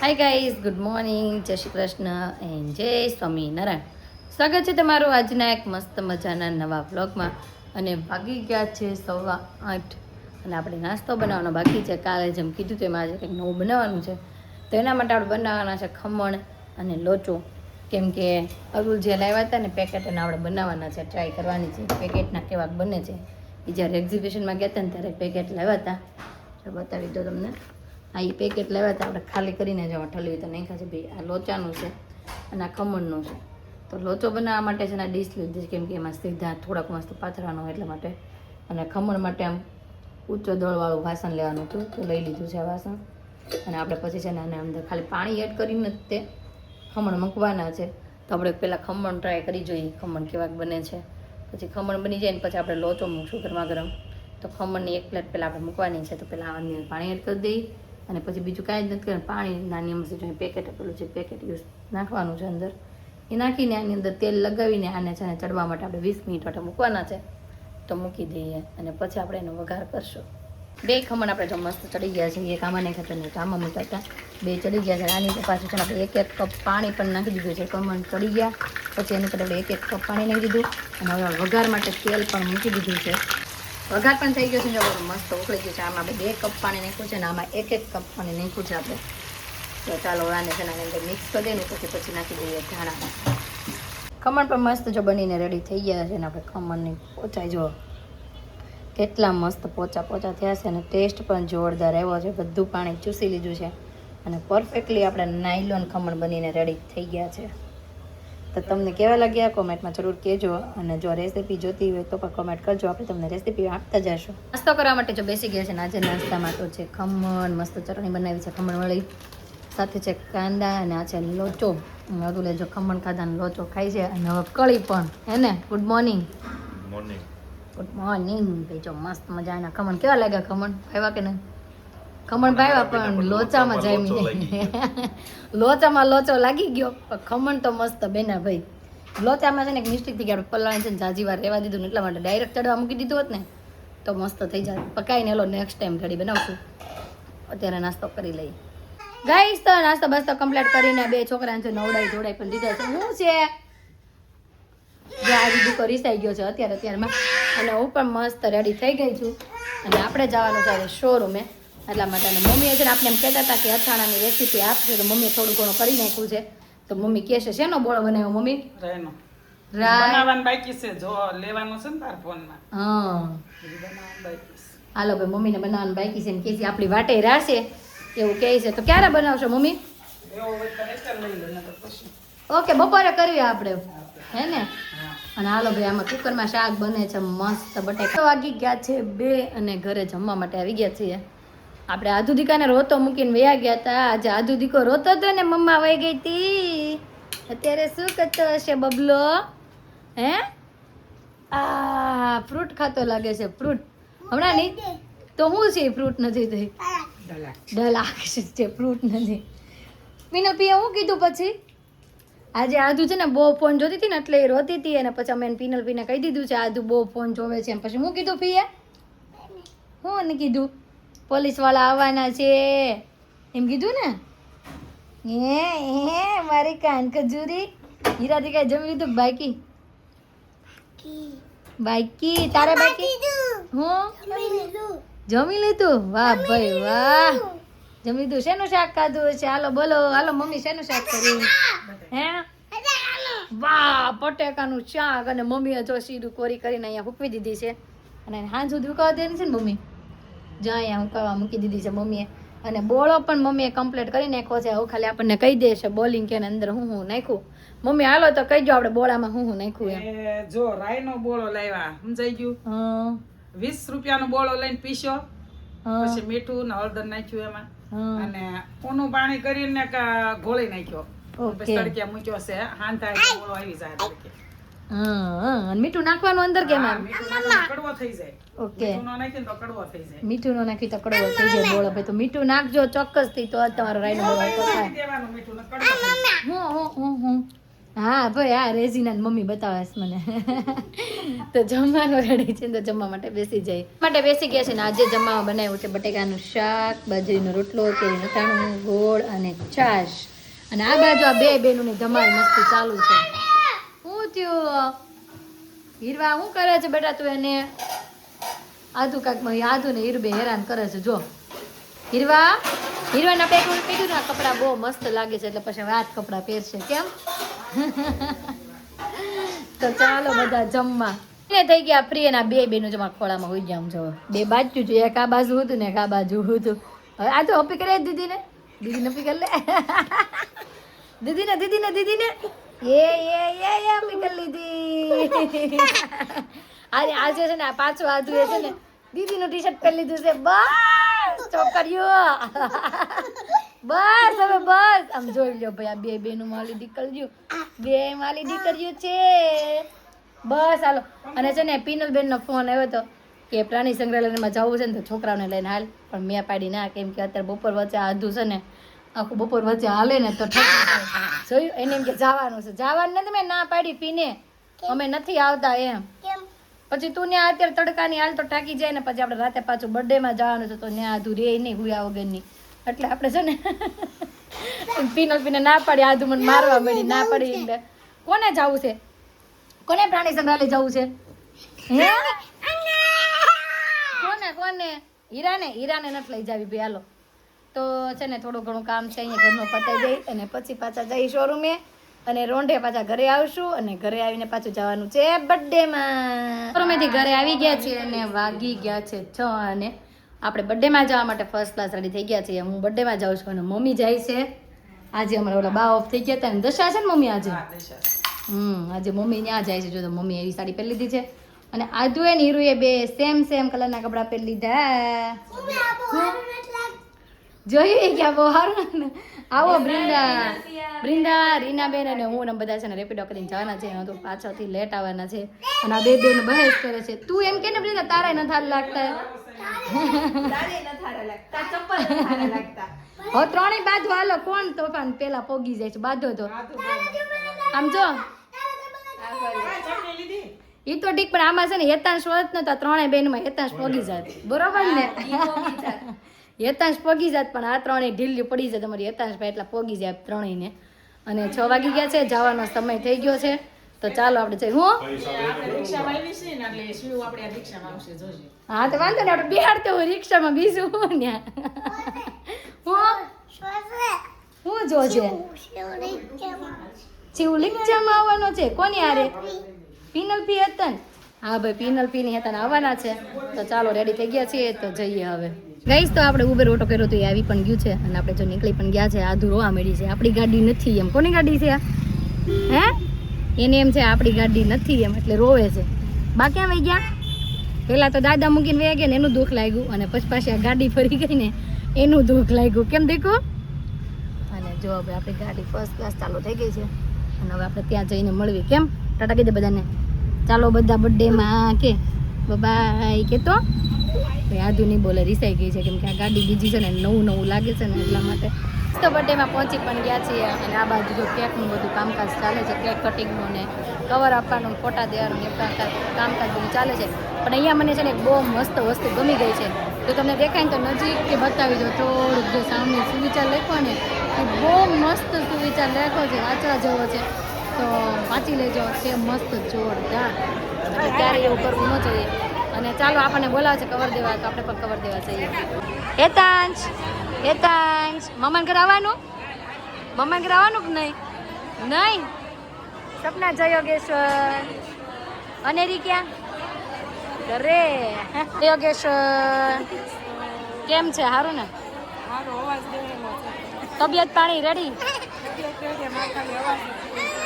Hi guys, good morning, જય Shri Krishna and જય સ્વામિનારાયણ. સ્વાગત છે તમારું આજના એક મસ્ત મજાના નવા વ્લોગમાં. અને વાગી ગયા છે 8:15 અને આપણે નાસ્તો બનાવવાનો બાકી છે. કાલે જેમ કીધું તેમ આજે કંઈક નવું બનાવવાનું છે, તો એના માટે આપણે બનાવવાના છે ખમણ અને લોચો. કેમ કે અરુલ જે લાવ્યા હતા ને પેકેટ, એને આપણે બનાવવાના છે, ટ્રાય કરવાની છે પેકેટના કેવાક બને છે. એ જ્યારે એક્ઝિબિશનમાં ગયા હતા ને ત્યારે પેકેટ લાવ્યા હતા, તો બતાવી દો તમને. આ એ પેકેટ લેવા હતા આપણે ખાલી કરીને જવા ઠલવી તો નહીં ખાશે ભાઈ. આ લોચાનું છે અને આ ખમણનું છે. તો લોચો બનાવવા માટે છે ને આ ડીશ લીધી છે, કેમ કે એમાં સીધા થોડાક મસ્ત પાથરાનો હોય એટલા માટે. અને ખમણ માટે આમ ઊંચો દળવાળું વાસણ લેવાનું હતું, તો લઈ લીધું છે આ વાસણ. અને આપણે પછી છે ને આને અંદર ખાલી પાણી એડ કરીને જ તે ખમણ મૂકવાના છે. તો આપણે પહેલાં ખમણ ટ્રાય કરી જોઈએ ખમણ કેવાક બને છે. પછી ખમણ બની જાય ને પછી આપણે લોચો મૂકશું ગરમા ગરમ. તો ખમણની એક પ્લેટ પહેલાં આપણે મૂકવાની છે, તો પહેલાં આની પાણી એડ કરી દઈએ. અને પછી બીજું કાંઈ જ નથી કરવાનું, પાણી નાની અમસ્તી જો પેકેટ આપેલું છે, પેકેટ યુઝ નાખવાનું છે અંદર. એ નાખીને આની અંદર તેલ લગાવીને આને છે ને ચડવા માટે આપણે 20 મિનિટ માટે મૂકવાના છે. તો મૂકી દઈએ અને પછી આપણે એનો વઘાર કરશું. 2 ખમણ આપણે જો મસ્ત ચડી ગયા છે, એક આમાં નાખ્યા હતા ને એક આમાં મૂક્યા હતા, 2 ચડી ગયા છે. આની પાછું છે ને આપણે 1-1 કપ પાણી પણ નાખી દીધું છે. ખમણ ચડી ગયા પછી એની પર આપણે 1-1 કપ પાણી નાખી દીધું. અને હવે વઘાર માટે તેલ પણ મૂકી દીધું છે. વઘાર પણ થઈ ગયો છે, જો મસ્ત ઉકળી ગયું છે. આમાં આપણે 2 કપ પાણી નાખ્યું છે ને આમાં 1-1 કપ પાણી નાખ્યું છે આપણે. તો ચાલો આને છે ને આની અંદર મિક્સ કરી દઈએ પછી નાખી દઈએ ધાણા. ખમણ પણ મસ્ત જો બનીને રેડી થઈ ગયા છે. ને આપણે ખમણની પોચાઈ જો કેટલા મસ્ત પોચા થયા છે અને ટેસ્ટ પણ જોરદાર આવ્યો છે. બધું પાણી ચૂસી લીધું છે અને પરફેક્ટલી આપણે નાયલોન ખમણ બનીને રેડી થઈ ગયા છે. તો તમને કેવા લાગ્યા કોમેન્ટમાં જરૂર કહેજો. અને જો રેસીપી જોતી હોય તો પણ કોમેન્ટ કરજો, આપણે તમને રેસીપી આપતા જઈશું. નાસ્તો કરવા માટે જો બેસી ગયા છે ને આજે નાસ્તામાં તો છે ખમણ, મસ્ત ચટણી બનાવી છે ખમણવાળી, સાથે છે કાંદા અને આ છે લોચો. અતુલે જો ખમણ ખાધાનો લોચો ખાય છે અને હવે કળી પણ. હે ને? Good morning. ગુડ મોર્નિંગ ભાઈ. જો મસ્ત મજાના ખમણ. કેવા લાગ્યા ખમણ? આવ્યા કે નહીં? ખમણ ભાવ્યા પણ લોચામાં જામી. લોચામાં લોચો લાગી ગયો પણ ખમણ તો મસ્ત બેના ભાઈ. લોચામાં છે ને એક મિસ્ટેક થઈ ગઈ, આપણે પલાળીને છે ને જાજી વાર રહેવા દીધું ને એટલા માટે ડાયરેક્ટ ચડવા મૂકી દીધું હોત ને તો મસ્ત થઈ જાય. પકાઈને એલો નેક્સ્ટ ટાઈમ ઘડી બનાવશું. અત્યારે નાસ્તો કરી લઈએ ગાઈસ. તો નાસ્તો બાસ્તો કમ્પ્લીટ કરીને 2 છોકરાને છે નવડાઈ જોડાઈ પણ દીધા છે. શું છે જે આ દીકરો રીસાઈ ગયો છે અત્યારમાં. અને હું પણ મસ્ત રેડી થઈ ગઈ છું અને આપણે જવાનું છે શોરૂમે એટલા માટે. અને મમ્મીએ છે ને આપણે એમ કહેતા હતા કે અથાણાની રેસીપી આપશે, તો મમ્મીએ થોડું ઘણું કરી નાખ્યું છે. તો મમ્મી કહે છે શેનો બોળો બનાવ્યો મમ્મી? રાયનો બનાવવાનું બાકી છે, જો લેવાનું છે ને તાર ફોનમાં. હા બનાવવાનું બાકી છે. હાલો ભાઈ, મમ્મીને બનાવવાનું બાકી છે ને કે આપણી વાટે રાશે એવું કહે છે. તો ક્યારે બનાવશો મમ્મી? એવો હોય તો રેસ્ટર લઈ લો ને તો પછી. ઓકે, બપોરે કરવી આપણે, હે ને? અને હાલો ભાઈ, આમાં કુકરમાં શાક બને છે મસ્ત બટાકા. વાગી ગયા છે 2 અને ઘરે જમવા માટે આવી ગયા છીએ. આપણે આધુ દીકાને રોતો મૂકીને વયા ગયા હતા. આજે આધુ દીકો રોતો હતો ને મમ્મા વહી ગઈ હતી. અત્યારે શું કરતો હશે બબલો? હે? આ ફ્રૂટ ખાતો લાગે છે. ફ્રૂટ હમણાં નહીં તો શું છે? ફ્રૂટ નથી થઈ ડલાક છે, ફ્રૂટ નથી. પીનો પીએ હું કીધું પછી આજે આધુ છે ને બહુ ફોન જોતી હતી ને એટલે એ રોતી હતી. અને પછી અમે પીનલ પીને કહી દીધું છે આધુ બહુ ફોન જોવે છે. પછી હું કીધું પીએ હું ને કીધું પોલીસવાળા આવવાના છે એમ કીધું ને. હે મારી કાન ખજૂરી. હીરાથી કાંઈ જમી લીધું બાકી? બાકી તારે બાકી? હું જમી લીધું. વાહ ભાઈ વાહ, જમી લીધું. શેનું શાક ખાધું છે? હાલો બોલો. હાલો મમ્મી શેનું શાક કર્યું? હે? વાહ, બટેકાનું શાક. અને મમ્મીએ જો સીધું કોરી કરીને અહીંયા મૂકવી દીધી છે. અને હાંજ સુધી ઉકાવા દેની છે ને મમ્મી? જો અહીંયા ઉકાવા મૂકી દીધી છે મમ્મીએ. અને બોળો પણ મમ્મીએ કમ્પ્લીટ કરી નાખ્યો છે. હવે ખાલી આપણને કહી દે છે બોલિંગ કે અંદર હું નાખ્યું. મમ્મી હાલો તો કહીજો આપણે બોળામાં હું નાખ્યું એમ. જો રાયનો બોળો લાવ્યા, સમજાઈ ગયું? 20 રૂપિયાનો બોળો લઈને પીસ્યો, પછી મીઠું ને હળદર નાખ્યું એમાં, અને ઊનું પાણી કરીને ઘોળી નાખ્યો. પછી તડક્યા મૂક્યો છે. હાંતા બોળો આવી જાય તડકે. મીઠું નાખવાનું અંદર કેમ? કડવો થઈ જાય. ઓકે, મીઠું ન નાખીને તો કડવો થઈ જાય. મીઠું ન નાખી તો કડવો થઈ જાય બોળો. ભાઈ તો મીઠું નાખજો ચોક્કસ થી, તો તમારો રાયનો બોળો થાય. દેવાનું મીઠું ને કડવો થઈ જાય. હું હા ભાઈ હા રેઝીના મમ્મી બતાવે છે મને તો જમવાનું રેડી છે તો જમવા માટે બેસી જાય માટે બેસી ગયા છે ને આજે જમવામાં બનાવ્યું છે બટેકાનું શાક બાજરીનો રોટલો કેરીનું અથાણું ગોળ અને છાશ અને આ બાજુ આ બે બેનોની ધમાલ મસ્તી ચાલુ છે શું થયું હીરવા શું કરે છે બેટા તું એને આધુ કાક આધુ ને હીરબે હેરાન કરે છે જો હીરવાના આપણે કીધું ને કપડાં બહુ મસ્ત લાગે છે એટલે પછી વાત કપડાં પહેરશે કેમ તો ચાલો બધા જમવા ને થઈ ગયા ફ્રી એના બે બેનું જમા ખોળામાં હોઈ ગયા જો બે બાજુ જો એક આ બાજુ હતું ને એક આ બાજુ હતું હવે આ તો અપી કરે દીદીને અપી કરી લે દીદીને એ અપી કરી લીધી આજે છે ને આ પાછું આધુ એ છે ને દીદીનું ટી શર્ટ પહેરી લીધું છે બસ છોકરીઓ બસ હવે બસ આમ જોઈ લો ભાઈ આ બે બેનું માલી દીકરીઓ બે માલી દીકરીઓ છે બસ હાલો અને છે ને પિનલબેન નો ફોન આવ્યો હતો કે પ્રાણી સંગ્રહાલયમાં જવું છે ને તો છોકરાઓને લઈને હાલ પણ મેં પાડી ના કેમ કે અત્યારે બપોર વચ્ચે આધું છે ને આખું બપોર વચ્ચે હાલે ને તો જોયું એને એમ કે જવાનું છે જવાનું નથી મેં ના પાડી પીને અમે નથી આવતા એમ પછી તું ત્યાં અત્યારે તડકાની હાલ તો ટાંકી જાય ને પછી આપણે રાતે પાછું બર્થડે માં જવાનું છે તો ત્યાં આધું રે નહીં હુયા વગરની એટલે આપણે છે ને પીને ના પાડી આધું મને મારવા મળી ના પડી એટલે કોને જવું છે કોને પ્રાણી સંગ્રહાલય જવું છે હે કોને હીરાને નથી લઈ જાવી ભાઈ હાલો તો છે ને થોડું ઘણું કામ છે અહીંયા ઘરનું પતાવી દઈ અને પછી પાછા જઈ શોરૂમે અને રોંઢે પાછા ઘરે આવશું અને ઘરે આવીને પાછું જવાનું છે બર્થડેમાં શોરૂમેથી ઘરે આવી ગયા છીએ અને વાગી ગયા છે 6 અને આપણે બર્થડેમાં જવા માટે ફર્સ્ટ ક્લાસ રેડી થઈ ગયા છીએ હું બર્થડેમાં જાઉં છું અને મમ્મી જાય છે આજે અમારા ઓલા બા ઓફ થઈ ગયા હતા ને દશા છે ને મમ્મી આજે આજે મમ્મી ત્યાં જાય છે જો તો મમ્મી એવી સાડી પહેરી લીધી છે અને આધુ એ નીરુએ બે સેમ કલરના કપડાં પહેરી લીધા જોયું ક્યાં બહુ સારું આવો બ્રિંદા રીનાબેન અને હું ને બધા છે ને રેપિડો કરીને જવાના છે તો પાછળથી લેટ આવવાના છે અને આ બે બેન બહેસ કરે છે તું એમ કે ને બ્રિંદા તારે ન થાર લાગતા હવે ત્રણેય બાજુ હાલો કોણ તોફાન પેલા પોગી જાય છે બાંધો તો આમ જો ઈ તો ઠીક પણ આમાં છે ને હેતાંશ હોત ને તો ત્રણેય બેનમાં હેતાંશ પોગી જાત બરોબર ને હેતાંશ પોગી જાત પણ આ ત્રણેય ઢીલી પડી જાય તમારી હેતાંશ ભાઈ એટલા પોગી જાય ત્રણેયને અને 6 વાગી ગયા છે જવાનો સમય થઈ ગયો છે તો ચાલો આપણે જઈ હા તો વાંધો ને આપણે બેહાડતો હોય રિક્ષામાં બીજું હું ને હું જોજે શિવલિંગજામાં આવવાનો છે કોની આરે પિનલ પી હતા ને હા ભાઈ પિનલ પી ની હતા આવવાના છે તો ચાલો રેડી થઈ ગયા છીએ તો જઈએ હવે ગઈશ તો આપણે ઉબેર ઓટો કર્યો તો એ આવી પણ ગયું છે અને આપણે જો નીકળી પણ ગયા છે આધું રોવા મળી છે આપણી ગાડી નથી એમ કોની ગાડી છે હે એને એમ છે આપણી ગાડી નથી એમ એટલે રોવે છે બા ક્યાં વહી ગયા પહેલાં તો દાદા મૂકીને વહી ગયા ને એનું દુઃખ લાગ્યું અને પછી પાછી આ ગાડી ફરી ગઈ ને એનું દુઃખ લાગ્યું કેમ દેખો અને જો હવે આપણી ગાડી ફર્સ્ટ ક્લાસ ચાલુ થઈ ગઈ છે અને હવે આપણે ત્યાં જઈને મળવી કેમ ટાટા કહી દે બધાને ચાલો બધા બર્થડેમાં કે બાય કે તો આધુ નહીં બોલે રિસાઈ ગઈ છે કેમ કે આ ગાડી બીજી છે ને નવું લાગે છે ને એટલા માટે તો બર્થડેમાં પહોંચી પણ ગયા છીએ અને આ બાજુ જો કેકનું બધું કામકાજ ચાલે છે કેક કટિંગનું ને કવર આપવાનું ફોટા દેવાનું એ કામકાજ બધું ચાલે છે પણ અહીંયા મને છે ને બહુ મસ્ત વસ્તુ ગમી ગઈ છે તો તમને દેખાય ને તો નજીક કે બતાવી દો થોડુંક જે સામે સુવિચાર લખ્યો ને એ બહુ મસ્ત સુવિચાર લખ્યો છે વાંચવા જેવો છે તો વાંચી લેજો છે મસ્ત જોરદાર ત્યારે એવું કરવું ન જોઈએ અને ચાલો આપણને બોલાવે છે કવર દેવા તો આપણે પણ કવર દેવા જઈએ હેતાંશ મમ્માને ઘરે આવવાનું કે નહીં સપના જય યોગેશ્વર અનેરી ક્યાં ઘરે યોગેશ્વર કેમ છે સારું ને તબિયત પાણી રેડી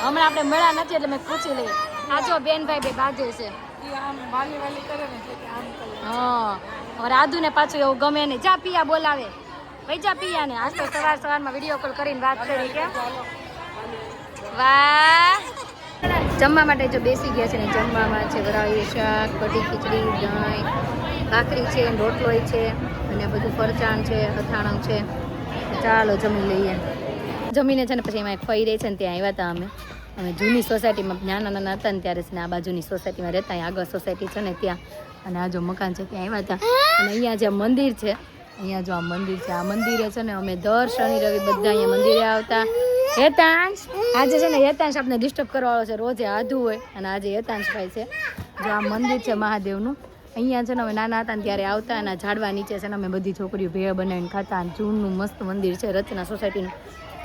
હમણાં આપણે મળ્યા નથી એટલે મેં પૂછી લઈ આ જો બેનભાઈ બે બાજુ છે હા રાધુ ને પાછું એવું ગમે નહીં જા પિયા બોલાવે ભાઈ જા પિયા ને આજ તો સવારમાં વિડીયો કોલ કરીને વાત કરી કે વાહ જમવા માટે જો બેસી ગયા છે ને જમવામાં છે વરાળી શાક કઢી ખીચડી દહીં ભાખરી છે રોટલો છે અને બધું ફરસાણ છે અથાણું છે ચાલો જમી લઈએ જમીને છે ને પછી એમાં ફઈ રહી છે ને ત્યાં આવ્યા હતા અમે અમે જૂની સોસાયટીમાં નાના નાના હતા ને ત્યારે છે ને આ બાજુની સોસાયટીમાં રહેતા, અહીં આગળ સોસાયટી છે ને ત્યાં, અને આ જો મકાન છે ત્યાં આવ્યા હતા. અને અહીંયા જે મંદિર છે, અહીંયા જો આ મંદિર છે, આ મંદિરે છે ને અમે દર શનિ રવિ બધા અહીંયા મંદિરે આવતા. હેતાંશ આજે છે ને હેતાંશ આપણે ડિસ્ટર્બ કરવાવાળો છે, રોજે આધું હોય, અને આજે હેતાંશભાઈ છે. જો આ મંદિર છે મહાદેવનું, અહીંયા છે ને અમે નાના હતા ને ત્યારે આવતા, અને ઝાડવા નીચે છે ને અમે બધી છોકરીઓ ભેળ બનાવીને ખાતા. અને જૂનનું મસ્ત મંદિર છે રચના સોસાયટીનું.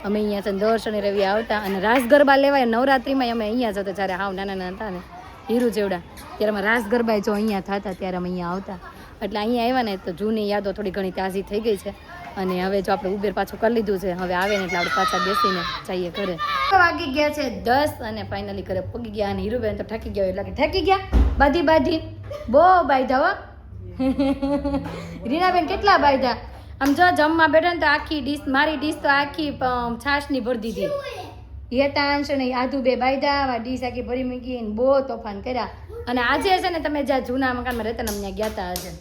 અમે અહીંયા છે ને દર શનિ રવિ આવતા, અને રાસ ગરબા લેવાય નવરાત્રિમાં અમે અહીંયા જ હતા. જ્યારે હાવ નાના નાના હતા ને હીરુ જેવડા, ત્યારે અમે રાસ ગરબા જો અહીંયા થતા ત્યારે અમે અહીંયા આવતા. એટલે અહીંયા આવ્યા ને તો જૂની યાદો થોડી ઘણી તાજી થઈ ગઈ છે. અને હવે જો આપણે ઉબેર પાછું કરી લીધું છે, હવે આવે ને એટલે આપણે પાછા બેસીને જઈએ ઘરે. વાગી ગયા છે 10 અને ફાઇનલી ઘરે પગી ગયા. અને હીરુબેન તો ઠાકી ગયા, એટલે કે ઠાકી ગયા બાધી બહુ બાયધા હો. રીનાબેન કેટલા બાયધા, આમ જો જમવા બેઠા ને તો આખી ડીશ, મારી ડીશ તો આખી છાશની ભરી દીધી. હેતાંશ અને આધુ બે બાયધા ડીશ આખી ભરી મૂકી, બહુ તોફાન કર્યા. અને આજે છે ને તમે જ્યાં જૂના મકાનમાં રહેતા ને અમને ગયા હતા આજે.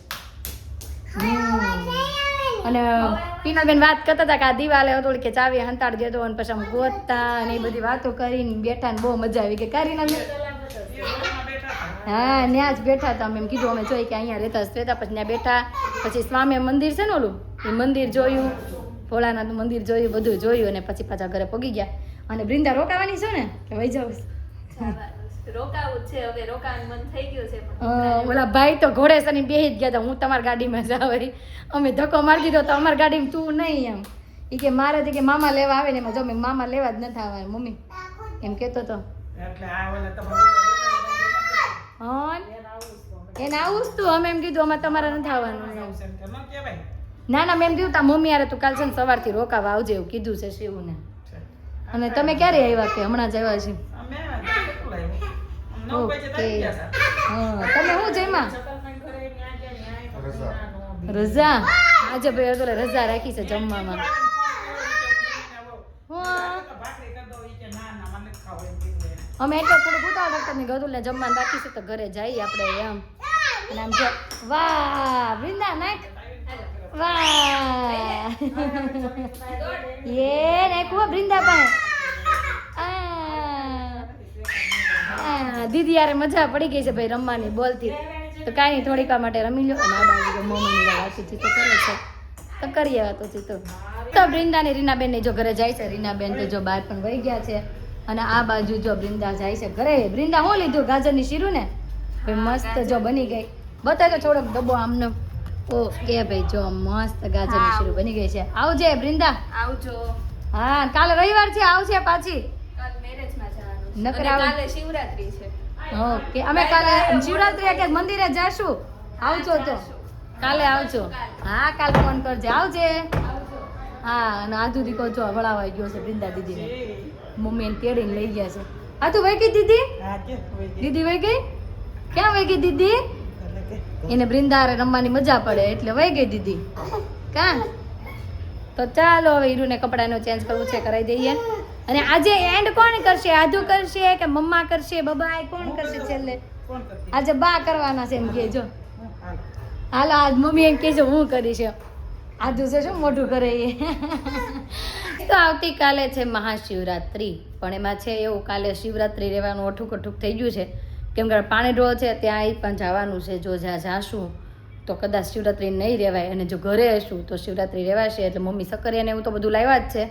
અને પીનાબેન વાત કરતા હતા કે આ દિવાલે થોડી કે ચાવી હંતાડ દેતો, અને પછી આમ ગોતતા અને એ બધી વાતો કરીને બેઠા ને બહુ મજા આવી કે કારીના. હા ત્યાં જ બેઠા હતા. અમે એમ કીધું અમે જોઈએ કે અહીંયા રહેતા પછી ત્યાં બેઠા. પછી સ્વામી મંદિર છે ને ઓલું, એ મંદિર જોયું, ભોળાનાથ મંદિર જોયું, બધું જોયું, અને પછી પાછા ઘરે પગી ગયા. અને વૃંદા રોકાવાની છો ને કે વહી જાવ? ઓલા ભાઈ તો ઘોડે સની બેહી જ ગયા હતા, હું તમારી ગાડીમાં જાવ. અમે ધક્કો મારી દીધો તો અમારી ગાડીમાં તું નહીં એમ. એ કે મારે કે મામા લેવા આવે ને એમાં જો મેં મામા લેવા જ નથી આવવા મમ્મી એમ કહેતો હતો. હા એને આવું જ તું, અમે એમ કીધું અમારે તમારે નથી આવવાનું. ના ના મેં એમ કીધું તા મમ્મી યાર તું કાલ છે ને સવારથી રોકાવા આવજે એવું કીધું છે શિવને. અને તમે ક્યારે આવ્યા? કે હમણાં જ આવ્યા છે? ઓકે હા. તમે શું જમ્યા? રજા આજે ભાઈ તો રજા રાખી છે જમવામાં. અમે એટલે થોડું ઉતાવળ રાખતા ને ગધુલ ને જમવાનું બાકી છે તો ઘરે જઈએ આપણે એમ. અને આમ જો વાહ વૃંદા નાખ વાહ એ નાખું વૃંદા પાસે. દીદી યારે મજા પડી ગઈ છે ભાઈ રમવાની બોલથી, તો કાંઈ નહીં થોડીક વાર માટે રમી લો. અને આ બાજુ મમ્મીની વાતચીત તો કરે છે તો કરીએ વાતચીત. તો વૃંદા ને રીનાબેન ને જો ઘરે જાય છે. રીનાબેન તો જો બહાર પણ વહી ગયા છે. અને આ બાજુ જો વૃંદા જાય છે ઘરે. વૃંદા હું લીધું? ગાજરની શીરું ને ભાઈ મસ્ત જો બની ગઈ. બતાય તો થોડોક ડબ્બો આમને. ઓકે ભાઈ જો મસ્ત ગાજરની શીરું બની ગઈ છે. આવજે વૃંદા. આવજો. હા કાલે રવિવાર છે, આવશે પાછી. કાલે શિવરાત્રી છે. ઓકે અમે કાલે શિવરાત્રી કે મંદિરે જાશું. આવજો તો કાલે આવજો. હા કાલ ફોન કરજે. આવજે. હા અને આધુ દીકો જો વળાવાઈ ગયો છે વૃંદા દીદીને. મમ્મી એને તેડીને લઈ ગયા છે. આ તું વહી ગઈ દીદી? દીદી વહી ગઈ? ક્યાં વહી ગઈ દીદી? એને વૃંદારે રમવાની મજા પડે એટલે વહી ગઈ દીદી. કાં તો ચાલો હવે હીરુને કપડાનો ચેન્જ કરવું છે, કરાવી દઈએ. અને આજે એન્ડ કોણ કરશે? આધુ કરશે કે મમ્મા કરશે? બબાય કોણ કરશે છેલ્લે? આજે બા કરવાના છે એમ કહેજો. હાલો આજ મમ્મી એમ કહેજો હું કરીશ. આધુ છે શું મોઢું કરે એ. તો આવતીકાલે છે મહાશિવરાત્રી, પણ એમાં છે એવું કાલે શિવરાત્રી રહેવાનું અઠુક થઈ ગયું છે. કેમ કે પાણીડોળ છે ત્યાં પણ જવાનું છે. જો જ્યાં જાશું તો કદાચ શિવરાત્રી નહીં રહેવાય, અને જો ઘરે હશું તો શિવરાત્રી રહેવાશે. એટલે મમ્મી સક્કરિયા ને એવું તો બધું લાવ્યા જ છે.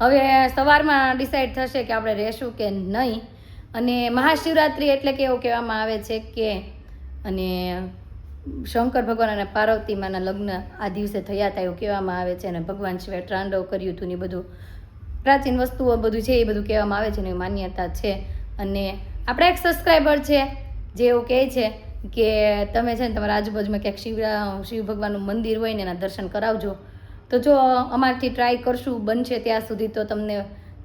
હવે સવારમાં ડિસાઈડ થશે કે આપણે રહેશું કે નહીં. અને મહાશિવરાત્રિ એટલે કે એવું કહેવામાં આવે છે કે અને શંકર ભગવાન અને પાર્વતી માના લગ્ન આ દિવસે થયા હતા એવું કહેવામાં આવે છે. અને ભગવાન શિવાય ત્રાંડવ કર્યું હતું ને બધું પ્રાચીન વસ્તુઓ બધું છે એ બધું કહેવામાં આવે છે ને માન્યતા છે. અને આપણે એક સબસ્ક્રાઈબર છે જે એવું કહે છે કે તમે છે ને તમારા આજુબાજુમાં ક્યાંક શિવ ભગવાનનું મંદિર હોય ને એના દર્શન કરાવજો. તો જો અમારથી ટ્રાય કરશું, બનશે ત્યાં સુધી તો તમને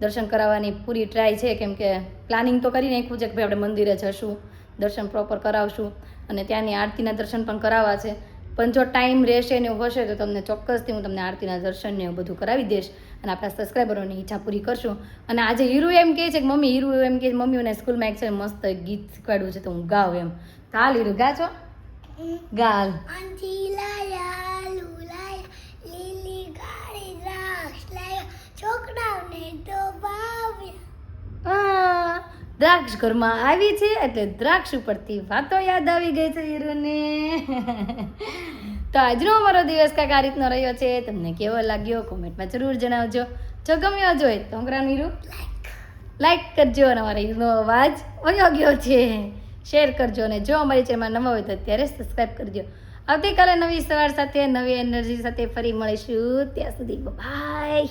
દર્શન કરાવવાની પૂરી ટ્રાય છે. કેમ કે પ્લાનિંગ તો કરી નાખ્યું છે કે ભાઈ આપણે મંદિરે જશું, દર્શન પ્રોપર કરાવશું અને ત્યાંની આરતીના દર્શન પણ કરાવવા છે. પણ જો ટાઈમ રહેશે ને એવું હશે તો તમને ચોક્કસથી હું તમને આરતીના દર્શન ને એવું બધું કરાવી દઈશ અને આપણા સબસ્ક્રાઈબરોની ઈચ્છા પૂરી કરશું. અને આજે હીરુ એમ કહે છે કે મમ્મી, હીરુ એમ કહે મમ્મીઓને સ્કૂલમાં એક છે મસ્ત ગીત શીખવાડ્યું છે તો હું ગાઉં એમ. તો હાલ હીરુ ગા છો, ગાલ. છોકરાઓને તો ભાવ્યા દ્રાક્ષ ઘરમાં આવી છે એટલે દ્રાક્ષ ઉપરથી વાતો યાદ આવી ગઈ છે હીરોને. તો આજનો અમારો દિવસ કાંઈક આ રીતનો રહ્યો છે. તમને કેવો લાગ્યો કોમેન્ટમાં જરૂર જણાવજો. જો ગમ્યો જોઈએ તો અંકરાનું હીરો લાઈક કરજો અને અમારા હીરોનો અવાજ વયો ગયો છે શેર કરજો. અને જો અમારી ચેનલમાં નવા હોય તો અત્યારે સબસ્ક્રાઈબ કરજો. આવતીકાલે નવી સવાર સાથે નવી એનર્જી સાથે ફરી મળીશું. ત્યાં સુધી બાય.